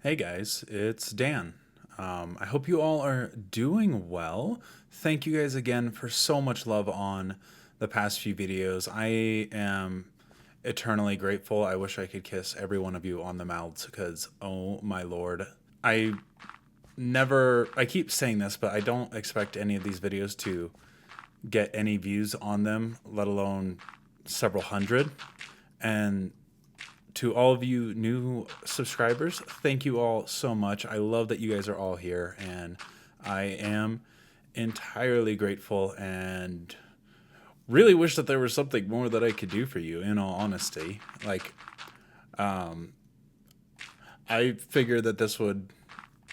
Hey guys, it's Dan. I hope you all are doing well. Thank you guys again for so much love on the past few videos. I am eternally grateful. I wish I could kiss every one of you on the mouths because, oh my lord. I keep saying this, but I don't expect any of these videos to get any views on them, let alone several hundred. And to all of you new subscribers, thank you all so much. I love that you guys are all here, and I am entirely grateful and really wish that there was something more that I could do for you, in all honesty. I figured that this would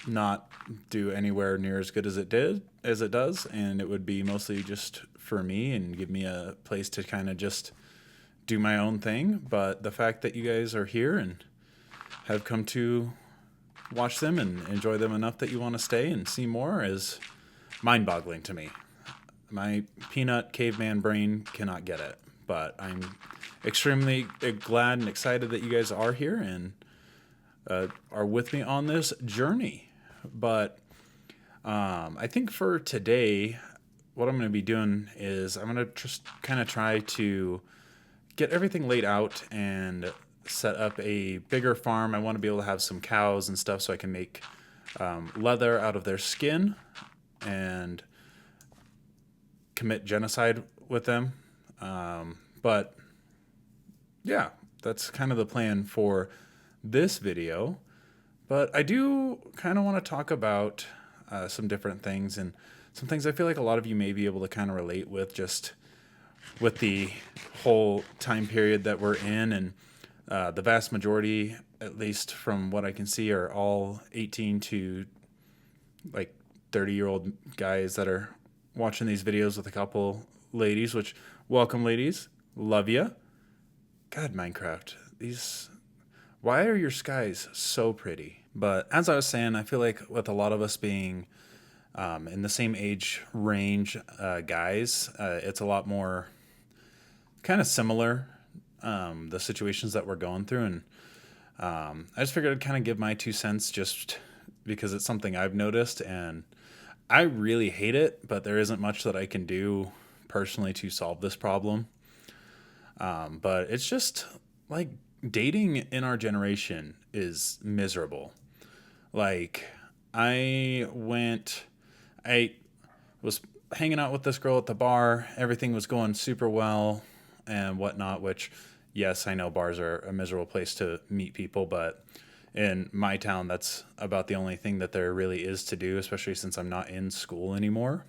not do anywhere near as good as it does, and it would be mostly just for me and give me a place to kind of just do my own thing. But the fact that you guys are here and have come to watch them and enjoy them enough that you want to stay and see more is mind-boggling to me. My peanut caveman brain cannot get it, but I'm extremely glad and excited that you guys are here and are with me on this journey. But I think for today, what I'm going to be doing is I'm going to just kind of try to get everything laid out and set up a bigger farm. I want to be able to have some cows and stuff so I can make leather out of their skin and commit genocide with them. But yeah, that's kind of the plan for this video. But I do kind of want to talk about some different things and some things I feel like a lot of you may be able to kind of relate with, just with the whole time period that we're in. And the vast majority, at least from what I can see, are all 18 to like 30-year-old guys that are watching these videos with a couple ladies, which, welcome ladies, love ya. God, Minecraft, why are your skies so pretty? But as I was saying, I feel like with a lot of us being in the same age range, guys, it's a lot more kind of similar, the situations that we're going through. And I just figured I'd kind of give my 2 cents just because it's something I've noticed, and I really hate it, but there isn't much that I can do personally to solve this problem. But it's just like dating in our generation is miserable. Like I was hanging out with this girl at the bar. Everything was going super well and whatnot, which, yes, I know bars are a miserable place to meet people, but in my town, that's about the only thing that there really is to do, especially since I'm not in school anymore,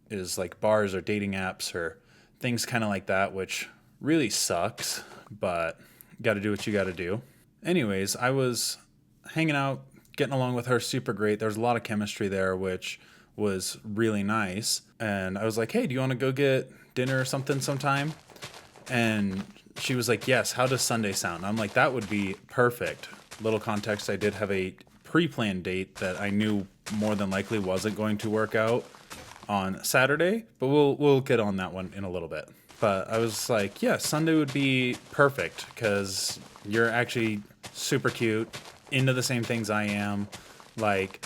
is like bars or dating apps or things kind of like that, which really sucks, but got to do what you got to do. Anyways, I was hanging out, getting along with her super great. There's a lot of chemistry there, which was really nice. And I was like, hey, do you want to go get dinner or something sometime? And she was like, yes, how does Sunday sound? I'm like, that would be perfect. Little context, I did have a pre-planned date that I knew more than likely wasn't going to work out on Saturday, but we'll get on that one in a little bit. But I was like, yeah, Sunday would be perfect because you're actually super cute, into the same things I am, like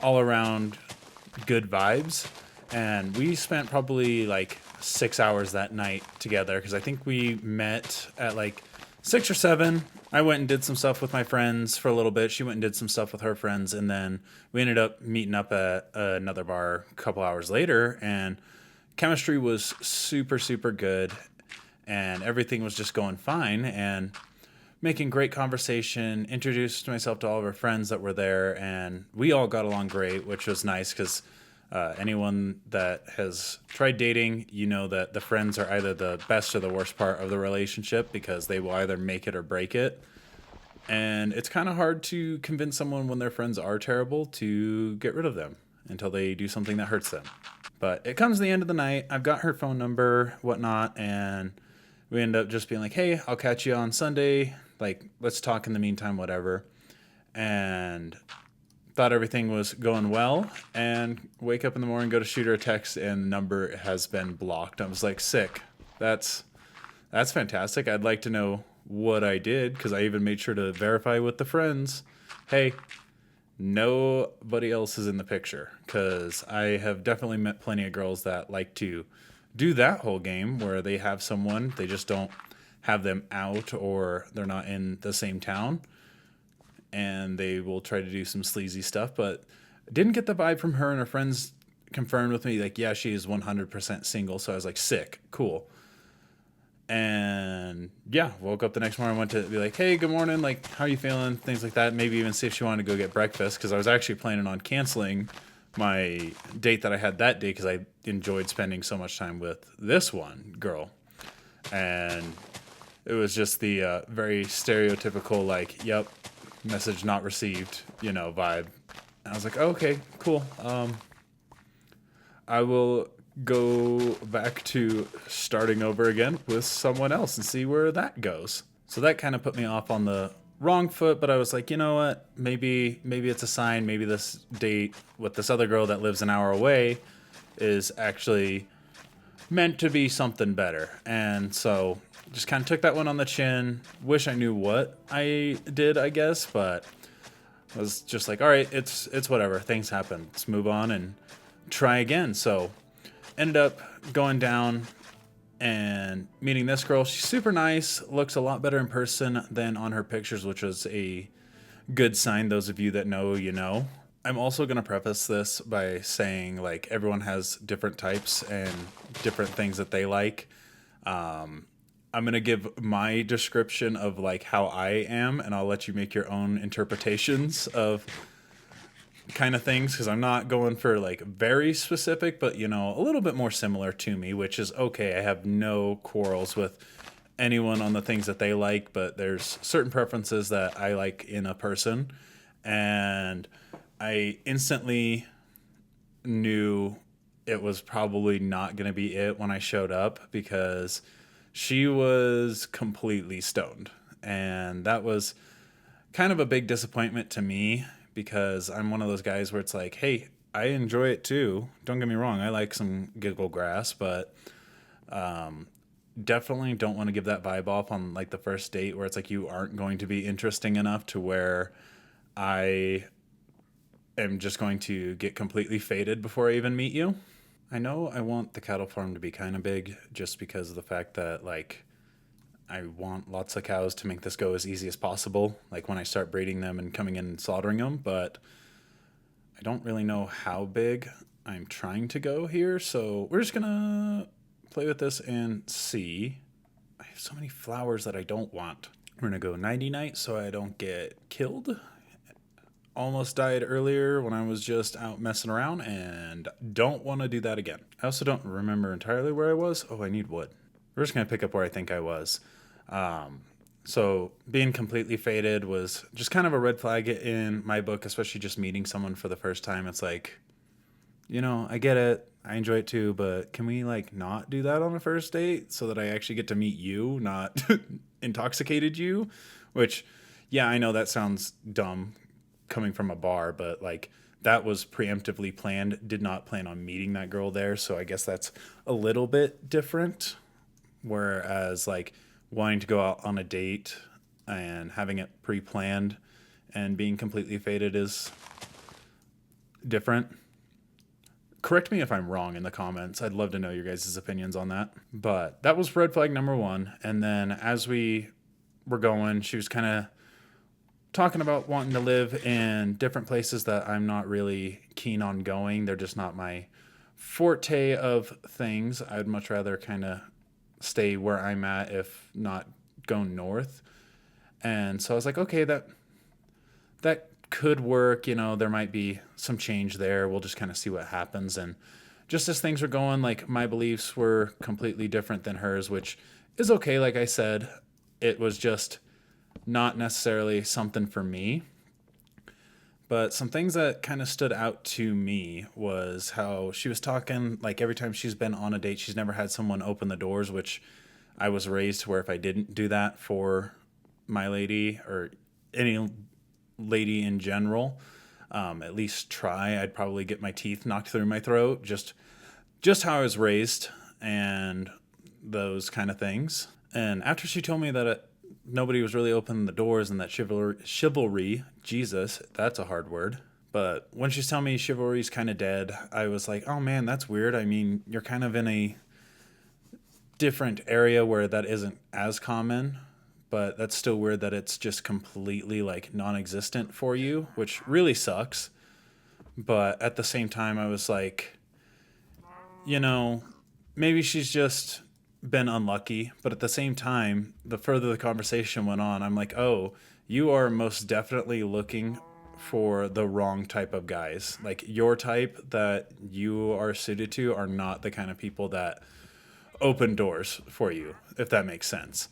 all around good vibes. And we spent probably like 6 hours that night together because I think we met at like 6 or 7. I went and did some stuff with my friends for a little bit. She went and did some stuff with her friends, and then we ended up meeting up at another bar a couple hours later, and chemistry was super, super good, and everything was just going fine, and making great conversation, introduced myself to all of her friends that were there, and we all got along great, which was nice because anyone that has tried dating, you know that the friends are either the best or the worst part of the relationship because they will either make it or break it. And it's kind of hard to convince someone when their friends are terrible to get rid of them until they do something that hurts them. But it comes to the end of the night. I've got her phone number, whatnot, and we end up just being like, hey, I'll catch you on Sunday. Like, let's talk in the meantime, whatever. And thought everything was going well, and wake up in the morning, go to shoot her a text, and the number has been blocked. I was like, sick. That's fantastic. I'd like to know what I did, because I even made sure to verify with the friends, hey, nobody else is in the picture, because I have definitely met plenty of girls that like to do that whole game where they have someone, they just don't have them out or they're not in the same town, and they will try to do some sleazy stuff. But didn't get the vibe from her, and her friends confirmed with me, like, yeah, she is 100% single. So I was like, sick, cool. And yeah, woke up the next morning, went to be like, hey, good morning, like, how are you feeling, things like that. Maybe even see if she wanted to go get breakfast, because I was actually planning on canceling my date that I had that day, because I enjoyed spending so much time with this one girl. And it was just the very stereotypical, like, yep, message not received, vibe. And I was like, oh, okay, cool. I will go back to starting over again with someone else and see where that goes. So that kind of put me off on the wrong foot, but I was like, you know what? Maybe it's a sign. Maybe this date with this other girl that lives an hour away is actually meant to be something better. And so just kind of took that one on the chin. Wish I knew what I did, I guess, but I was just like, all right, it's whatever. Things happen. Let's move on and try again. So ended up going down and meeting this girl. She's super nice, looks a lot better in person than on her pictures, which was a good sign. Those of you that know, you know. I'm also going to preface this by saying, like, everyone has different types and different things that they like. I'm going to give my description of, like, how I am, and I'll let you make your own interpretations of kind of things, because I'm not going for, like, very specific, but, a little bit more similar to me, which is okay. I have no quarrels with anyone on the things that they like, but there's certain preferences that I like in a person, and I instantly knew it was probably not going to be it when I showed up, because she was completely stoned. And that was kind of a big disappointment to me, because I'm one of those guys where it's like, hey, I enjoy it too. Don't get me wrong. I like some giggle grass, but definitely don't want to give that vibe off on, like, the first date, where it's like you aren't going to be interesting enough to where I am just going to get completely faded before I even meet you. I know I want the cattle farm to be kind of big, just because of the fact that, like, I want lots of cows to make this go as easy as possible, like when I start breeding them and coming in and slaughtering them, but I don't really know how big I'm trying to go here, so we're just gonna play with this and see. I have so many flowers that I don't want. We're gonna go 90 night so I don't get killed. Almost died earlier when I was just out messing around, and don't want to do that again. I also don't remember entirely where I was. Oh, I need wood. We're just going to pick up where I think I was. So being completely faded was just kind of a red flag in my book, especially just meeting someone for the first time. It's like, I get it. I enjoy it too, but can we, like, not do that on a first date so that I actually get to meet you, not intoxicated you? Which, yeah, I know that sounds dumb coming from a bar, but, like, that was preemptively planned. Did not plan on meeting that girl there, so I guess that's a little bit different. Whereas, like, wanting to go out on a date and having it pre-planned and being completely faded is different. Correct me if I'm wrong in the comments. I'd love to know your guys' opinions on that. But that was red flag number one. And then as we were going, she was kind of talking about wanting to live in different places that I'm not really keen on going. They're just not my forte of things. I'd much rather kind of stay where I'm at, if not go north. And so I was like, okay, that could work. There might be some change there. We'll just kind of see what happens. And just as things were going, like, my beliefs were completely different than hers, which is okay. Like I said, it was just not necessarily something for me. But some things that kind of stood out to me was how she was talking, like, every time she's been on a date, she's never had someone open the doors, which I was raised to where if I didn't do that for my lady, or any lady in general, at least try, I'd probably get my teeth knocked through my throat. Just how I was raised and those kind of things. And after she told me that nobody was really opening the doors, and that chivalry, Jesus, that's a hard word. But when she's telling me chivalry's kind of dead, I was like, oh man, that's weird. I mean, you're kind of in a different area where that isn't as common, but that's still weird that it's just completely like non-existent for you, which really sucks. But at the same time, I was like, you know, maybe she's just been unlucky. But at the same time, the further the conversation went on, I'm like, oh, you are most definitely looking for the wrong type of guys. Like your type that you are suited to are not the kind of people that open doors for you, if that makes sense.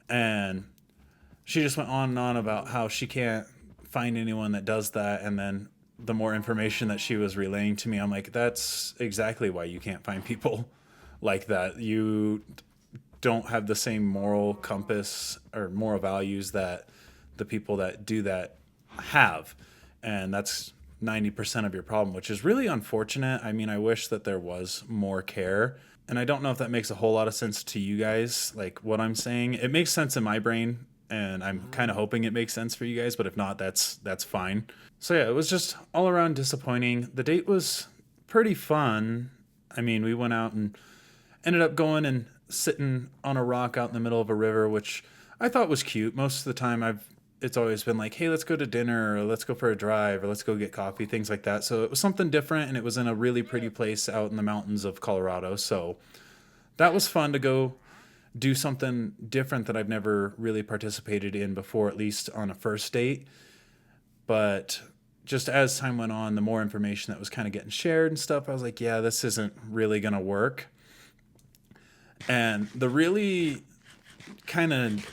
And she just went on and on about how she can't find anyone that does that. And then the more information that she was relaying to me, I'm like, that's exactly why you can't find people like that. You don't have the same moral compass or moral values that the people that do that have. And that's 90% of your problem, which is really unfortunate. I mean, I wish that there was more care. And I don't know if that makes a whole lot of sense to you guys, like what I'm saying. It makes sense in my brain, and I'm kind of hoping it makes sense for you guys, but if not, that's fine. So yeah, it was just all around disappointing. The date was pretty fun. I mean, we went out and ended up going and sitting on a rock out in the middle of a river, which I thought was cute. Most of the time it's always been like, hey, let's go to dinner, or let's go for a drive, or let's go get coffee, things like that. So it was something different, and it was in a really pretty place out in the mountains of Colorado. So that was fun to go do something different that I've never really participated in before, at least on a first date. But just as time went on, the more information that was kind of getting shared and stuff, I was like, yeah, this isn't really going to work. And the really kind of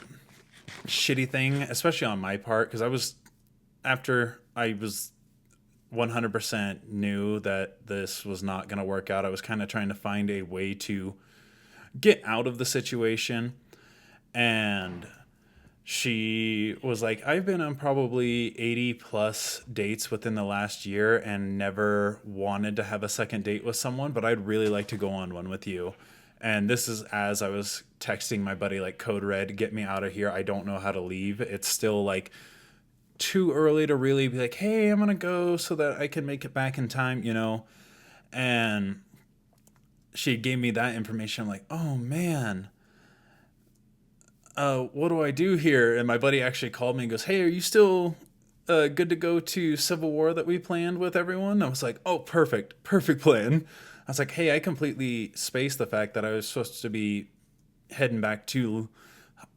shitty thing, especially on my part, because after I was 100% knew that this was not going to work out, I was kind of trying to find a way to get out of the situation. And she was like, I've been on probably 80 plus dates within the last year and never wanted to have a second date with someone, but I'd really like to go on one with you. And this is as I was texting my buddy, like, code red, get me out of here. I don't know how to leave. It's still like too early to really be like, hey, I'm going to go so that I can make it back in time, you know? And she gave me that information. I'm like, oh man, what do I do here? And my buddy actually called me and goes, hey, are you still good to go to Civil War that we planned with everyone? I was like, oh, perfect plan. I was like, hey, I completely spaced the fact that I was supposed to be heading back to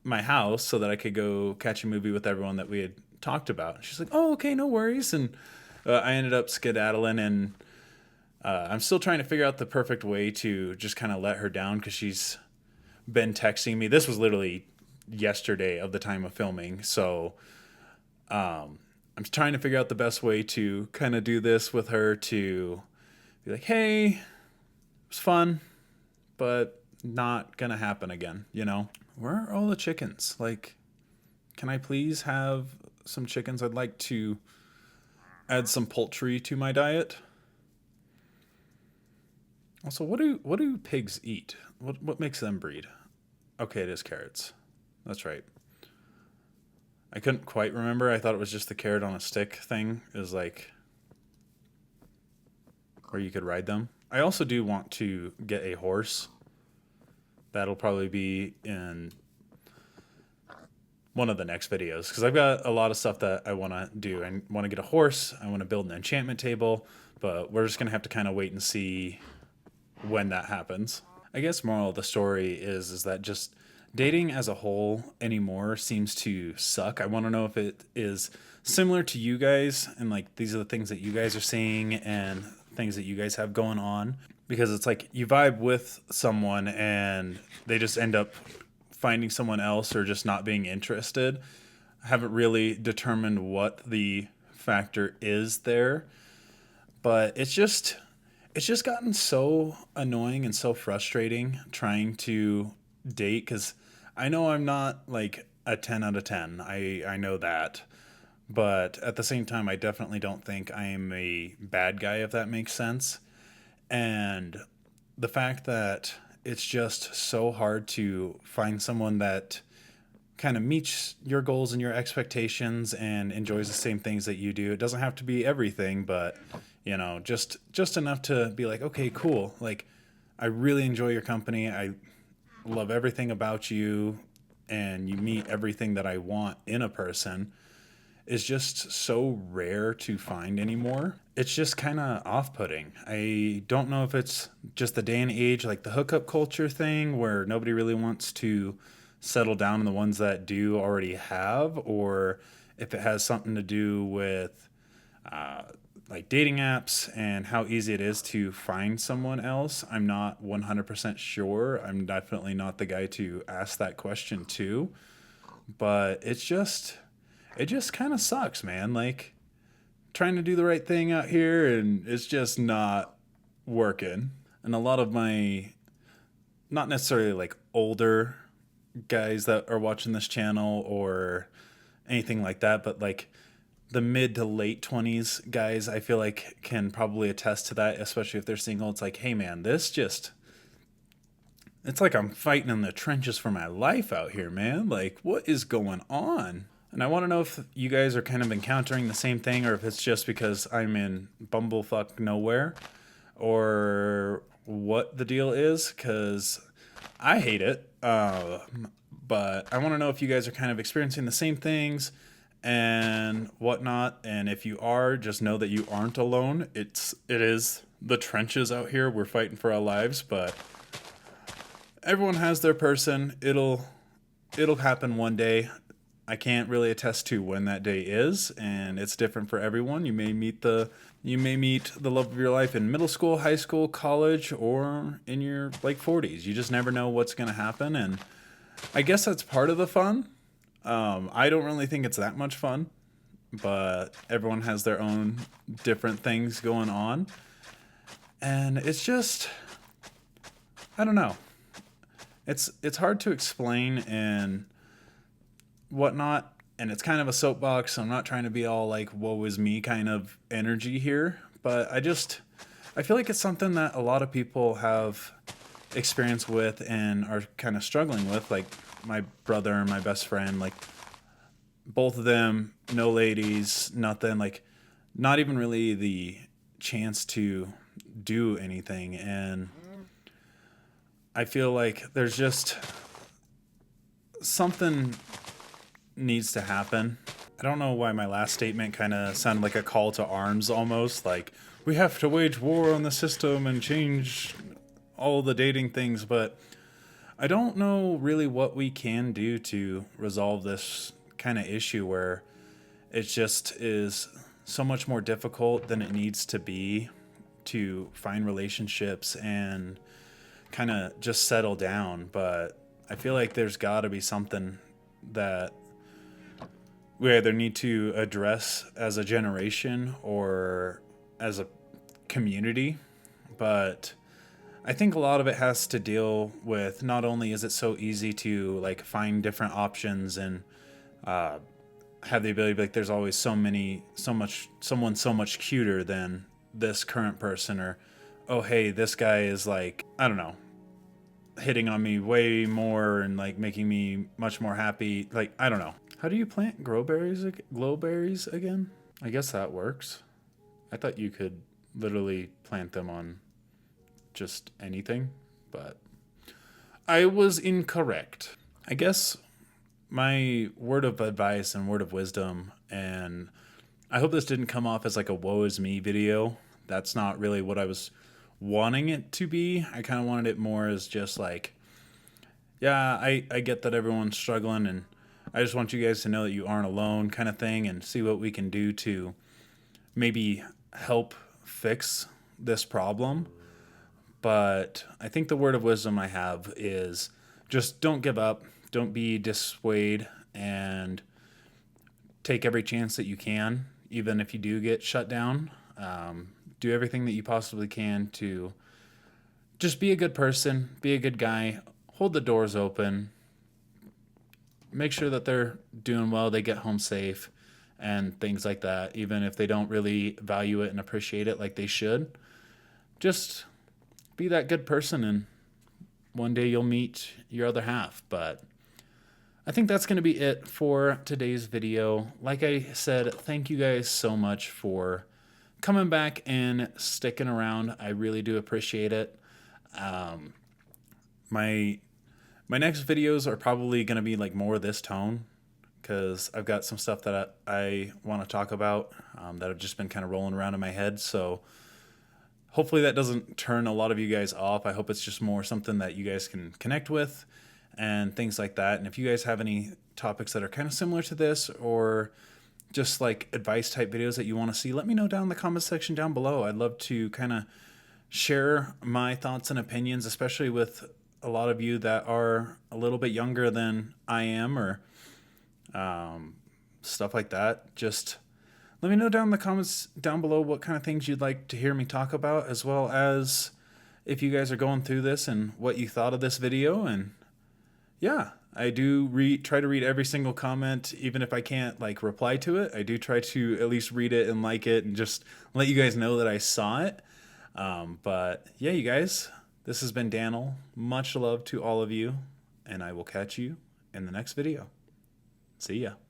my house so that I could go catch a movie with everyone that we had talked about. She's like, oh, okay, no worries. And I ended up skedaddling, and I'm still trying to figure out the perfect way to just kind of let her down, because she's been texting me. This was literally yesterday of the time of filming. So I'm trying to figure out the best way to kind of do this with her, to be like, hey, it was fun, but not gonna happen again, you know? Where are all the chickens? Like, can I please have some chickens? I'd like to add some poultry to my diet. Also, what do pigs eat? What makes them breed? Okay, it is carrots. That's right. I couldn't quite remember. I thought it was just the carrot on a stick thing. It was like where you could ride them. I also do want to get a horse. That'll probably be in one of the next videos, because I've got a lot of stuff that I want to do. I want to get a horse. I want to build an enchantment table, but we're just going to have to kind of wait and see when that happens. I guess moral of the story is that just dating as a whole anymore seems to suck. I want to know if it is similar to you guys, and like these are the things that you guys are seeing and things that you guys have going on, because it's like you vibe with someone and they just end up finding someone else or just not being interested. I haven't really determined what the factor is there, but it's just gotten so annoying and so frustrating trying to date, because I know I'm not like a 10 out of 10. I know that. But at the same time, I definitely don't think I am a bad guy, if that makes sense. And the fact that it's just so hard to find someone that kind of meets your goals and your expectations and enjoys the same things that you do. It doesn't have to be everything, but just enough to be like, okay, cool. Like, I really enjoy your company. I love everything about you, and you meet everything that I want in a person, is just so rare to find anymore. It's just kind of off putting. I don't know if it's just the day and age, like the hookup culture thing, where nobody really wants to settle down on the ones that do already have, or if it has something to do with uh, like dating apps and how easy it is to find someone else. I'm not 100% sure. I'm definitely not the guy to ask that question to, but it just kind of sucks, man. Like, trying to do the right thing out here, and it's just not working. And a lot of my, not necessarily like older guys that are watching this channel or anything like that, but like the mid to late 20s guys, I feel like can probably attest to that, especially if they're single. It's like, hey man, it's like I'm fighting in the trenches for my life out here, man. Like, what is going on? And I want to know if you guys are kind of encountering the same thing, or if it's just because I'm in bumblefuck nowhere, or what the deal is, because I hate it. But I want to know if you guys are kind of experiencing the same things and whatnot. And if you are, just know that you aren't alone. It is the trenches out here. We're fighting for our lives, but everyone has their person. It'll happen one day. I can't really attest to when that day is, and it's different for everyone. You may meet the love of your life in middle school, high school, college, or in your like 40s. You just never know what's going to happen, and I guess that's part of the fun. I don't really think it's that much fun, but everyone has their own different things going on, and it's just, I don't know. It's hard to explain and whatnot, and it's kind of a soapbox. So I'm not trying to be all like woe is me kind of energy here, but I feel like it's something that a lot of people have experience with and are kind of struggling with. Like my brother and my best friend, like both of them, no ladies, nothing, like not even really the chance to do anything. And I feel like there's just something needs to happen. I don't know why my last statement kind of sounded like a call to arms almost, like we have to wage war on the system and change all the dating things, but I don't know really what we can do to resolve this kind of issue where it just is so much more difficult than it needs to be to find relationships and kind of just settle down. But I feel like there's got to be something that we either need to address as a generation or as a community. But I think a lot of it has to deal with, not only is it so easy to like find different options and have the ability to be like, there's always someone so much cuter than this current person, or oh hey, this guy is like, I don't know, hitting on me way more and like making me much more happy. Like, I don't know. How do you plant glowberries again? I guess that works. I thought you could literally plant them on just anything, but I was incorrect. I guess my word of advice and word of wisdom, and I hope this didn't come off as like a woe is me video. That's not really what I was wanting it to be. I kind of wanted it more as just like, yeah, I get that everyone's struggling, and I just want you guys to know that you aren't alone kind of thing, and see what we can do to maybe help fix this problem. But I think the word of wisdom I have is just don't give up, don't be dissuaded, and take every chance that you can, even if you do get shut down. Do everything that you possibly can to just be a good person, be a good guy, hold the doors open, make sure that they're doing well, they get home safe, and things like that, even if they don't really value it and appreciate it like they should. Just be that good person, and one day you'll meet your other half. But I think that's going to be it for today's video. Like I said, thank you guys so much for coming back and sticking around. I really do appreciate it. My my next videos are probably going to be like more this tone, because I've got some stuff that I want to talk about that have just been kind of rolling around in my head. So hopefully that doesn't turn a lot of you guys off. I hope it's just more something that you guys can connect with and things like that. And if you guys have any topics that are kind of similar to this, or just like advice type videos that you want to see, let me know down in the comment section down below. I'd love to kind of share my thoughts and opinions, especially with a lot of you that are a little bit younger than I am, or stuff like that. Just let me know down in the comments down below what kind of things you'd like to hear me talk about, as well as if you guys are going through this and what you thought of this video. And yeah, I do try to read every single comment, even if I can't like reply to it. I do try to at least read it and like it and just let you guys know that I saw it. But yeah, you guys, this has been Daniel. Much love to all of you, and I will catch you in the next video. See ya.